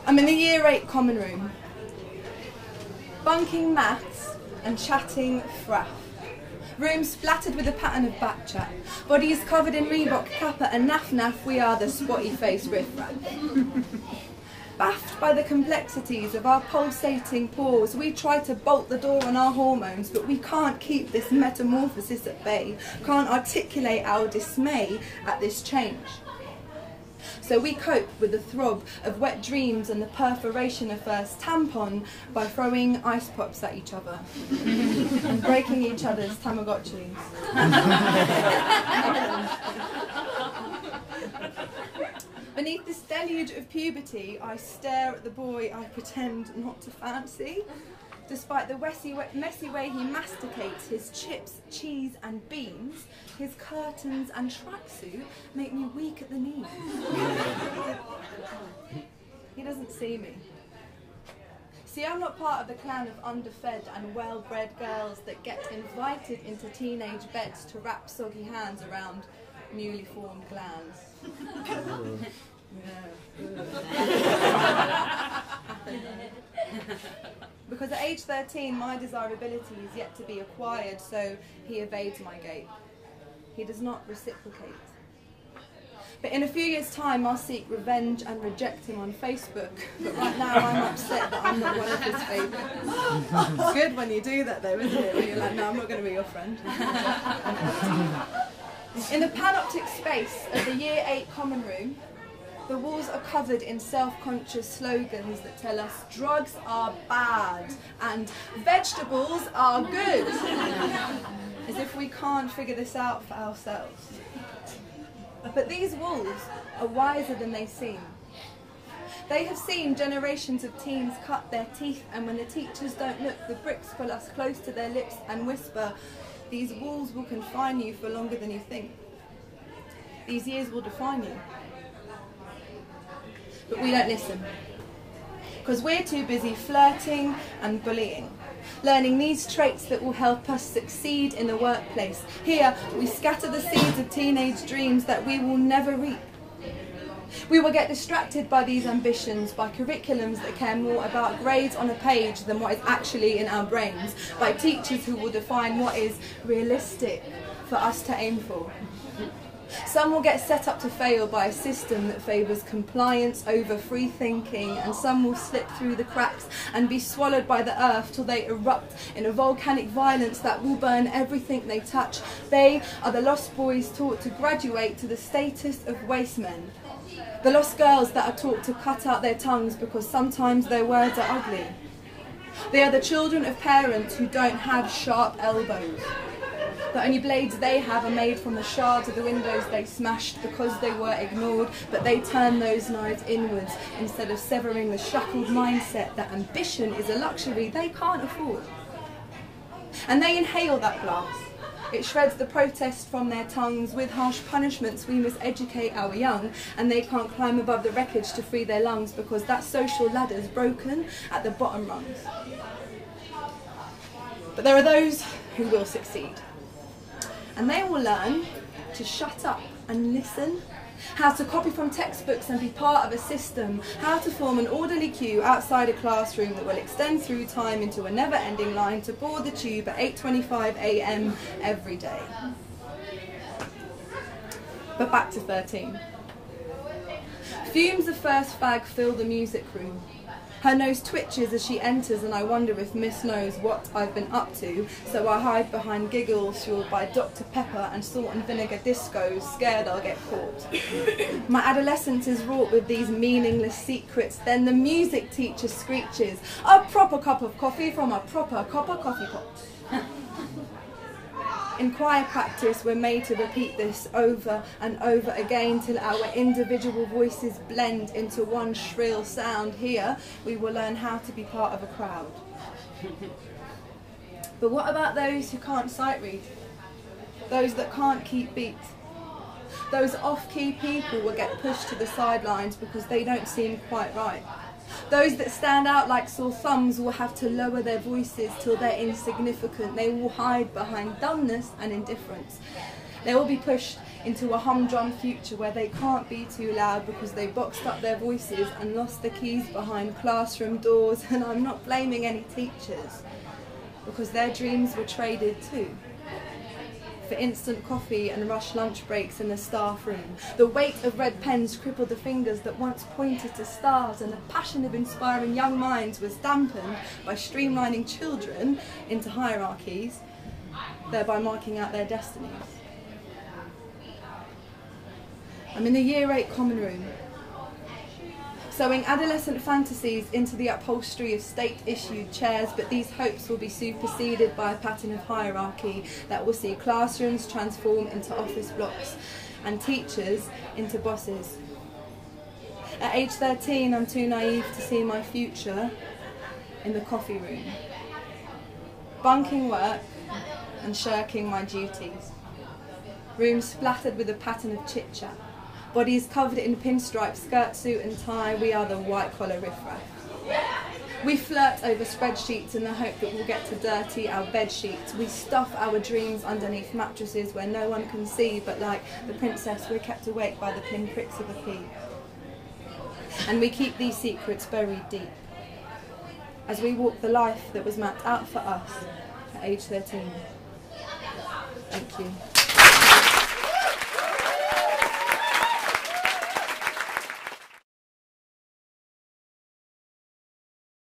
I'm in the Year 8 common room, bunking maths and chatting fraff. Room splattered with a pattern of backchat. Bodies covered in Reebok, Kappa and naff, we are the spotty-faced riff-raff. Baffed by the complexities of our pulsating pores, we try to bolt the door on our hormones, but we can't keep this metamorphosis at bay, can't articulate our dismay at this change. So we cope with the throb of wet dreams and the perforation of first tampon by throwing ice pops at each other and breaking each other's Tamagotchis. Beneath this deluge of puberty, I stare at the boy I pretend not to fancy. Despite the messy way he masticates his chips, cheese and beans, his curtains and tracksuit make me weak at the knees. He doesn't see me. See, I'm not part of the clan of underfed and well-bred girls that get invited into teenage beds to wrap soggy hands around newly formed glands. Because at age 13, my desirability is yet to be acquired, so he evades my gate. He does not reciprocate. But in a few years' time, I'll seek revenge and reject him on Facebook. But right now, I'm upset that I'm not one of his favourites. It's good when you do that, though, isn't it? When you're like, no, I'm not going to be your friend. In the panoptic space of the Year 8 common room, the walls are covered in self-conscious slogans that tell us drugs are bad and vegetables are good. As if we can't figure this out for ourselves. But these walls are wiser than they seem. They have seen generations of teens cut their teeth, and when the teachers don't look, the bricks pull us close to their lips and whisper, "These walls will confine you for longer than you think. These years will define you." But we don't listen, because we're too busy flirting and bullying, learning these traits that will help us succeed in the workplace. Here, we scatter the seeds of teenage dreams that we will never reap. We will get distracted by these ambitions, by curriculums that care more about grades on a page than what is actually in our brains, by teachers who will define what is realistic for us to aim for. Some will get set up to fail by a system that favours compliance over free thinking, and some will slip through the cracks and be swallowed by the earth till they erupt in a volcanic violence that will burn everything they touch. They are the lost boys taught to graduate to the status of waste men. The lost girls that are taught to cut out their tongues because sometimes their words are ugly. They are the children of parents who don't have sharp elbows. The only blades they have are made from the shards of the windows they smashed because they were ignored, but they turn those knives inwards instead of severing the shackled mindset that ambition is a luxury they can't afford. And they inhale that blast. It shreds the protest from their tongues. With harsh punishments we miseducate our young, and they can't climb above the wreckage to free their lungs because that social ladder's broken at the bottom rungs. But there are those who will succeed. And they will learn to shut up and listen, how to copy from textbooks and be part of a system, how to form an orderly queue outside a classroom that will extend through time into a never-ending line to board the tube at 8:25 AM every day. But back to 13. Fumes of first fag fill the music room. Her nose twitches as she enters, and I wonder if Miss knows what I've been up to, so I hide behind giggles fueled by Dr. Pepper and salt and vinegar discos, scared I'll get caught. My adolescence is wrought with these meaningless secrets. Then the music teacher screeches, "A proper cup of coffee from a proper copper coffee pot." In choir practice, we're made to repeat this over and over again till our individual voices blend into one shrill sound. Here, we will learn how to be part of a crowd. But what about those who can't sight read? Those that can't keep beat? Those off-key people will get pushed to the sidelines because they don't seem quite right. Those that stand out like sore thumbs will have to lower their voices till they're insignificant. They will hide behind dumbness and indifference. They will be pushed into a humdrum future where they can't be too loud because they boxed up their voices and lost the keys behind classroom doors. And I'm not blaming any teachers, because their dreams were traded too for instant coffee and rush lunch breaks in the staff room. The weight of red pens crippled the fingers that once pointed to stars, and the passion of inspiring young minds was dampened by streamlining children into hierarchies, thereby marking out their destinies. I'm in the Year 8 common room, sowing adolescent fantasies into the upholstery of state-issued chairs, but these hopes will be superseded by a pattern of hierarchy that will see classrooms transform into office blocks and teachers into bosses. At age 13, I'm too naive to see my future in the coffee room, bunking work and shirking my duties. Rooms splattered with a pattern of chit-chat. Bodies covered in pinstripes, skirt, suit and tie, we are the white-collar riffraff. We flirt over spreadsheets in the hope that we'll get to dirty our bed sheets. We stuff our dreams underneath mattresses where no one can see, but like the princess, we're kept awake by the pinpricks of a pea. And we keep these secrets buried deep as we walk the life that was mapped out for us at age 13. Thank you.